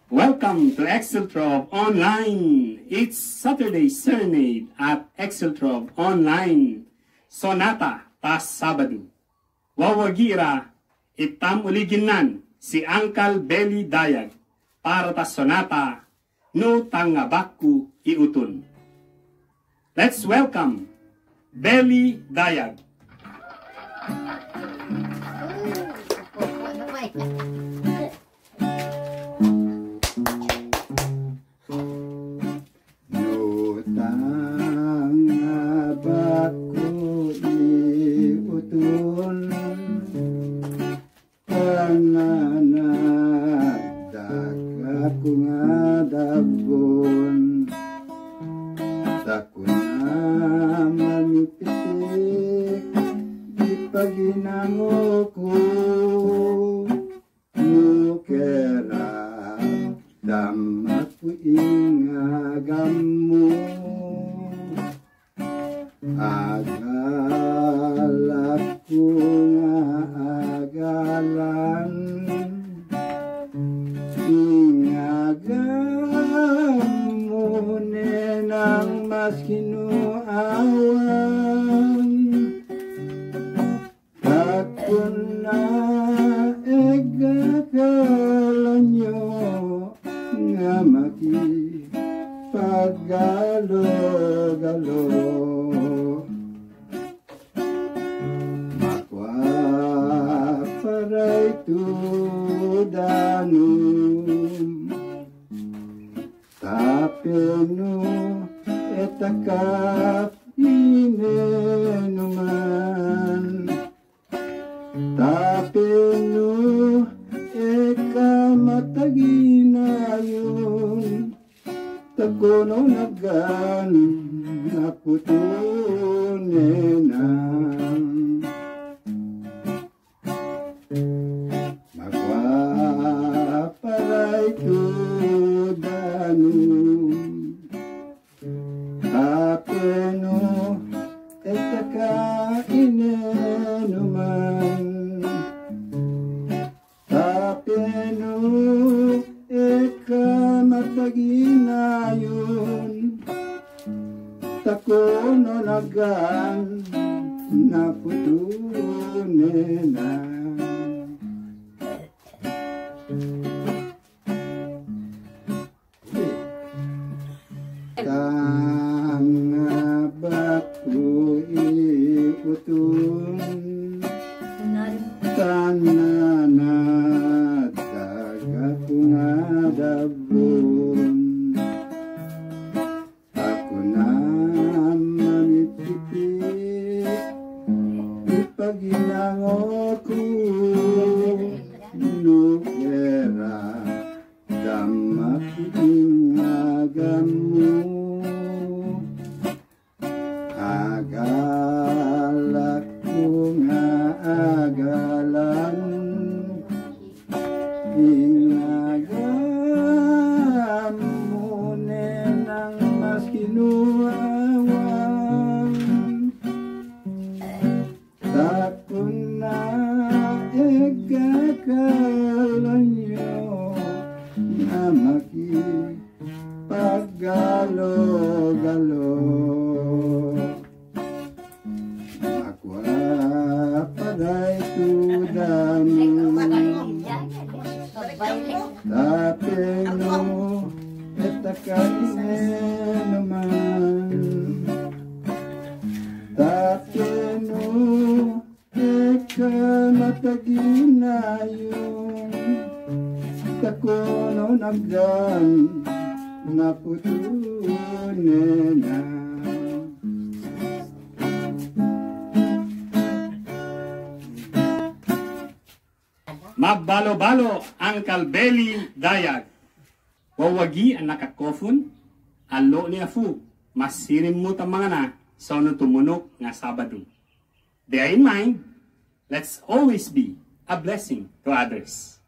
Welcome to Exceltrov Online. It's Saturday Serenade at Exceltrov Online. Sonata tas Sabado. Wawagira itam uliginan si Uncle Belly Dayag para tas sonata no tangabaku iutun. Let's welcome Belly Dayag. Aku ngadabon takuna mamipitik di paginangoku nukera damaku ingagamu agalaku ngagalan ingagamu nenang mas kinuawan takun na egakalanyo ngamaki pagalo-galo makwa paray tudanum tapeno etakap inenuman tapeno ekamataginayon tagono nagan naputunenang magwaparay tudanum tapeno etaka'inenuman tapeno ekamataginayon takono nagan naputunenang tangabaku iutun tananat tagaku ngadabon aku na mamititik ipaginangoku nukera damaku ingagamu agalaku ngagalan ingagamu nenang mas kinuawan takun na egakalanyo namaki pagalo-galo aku paday tudanum tapeno etaka'inenuman tapeno ekamataginayon takono nagdan naputunenang Magbalo-balo Uncle Belly Dayag. Wawagi ang nakakofun, alo ni Afu, masirim mo ta mga na sa tumunok nga Sabado. Bear in mind, let's always be a blessing to others.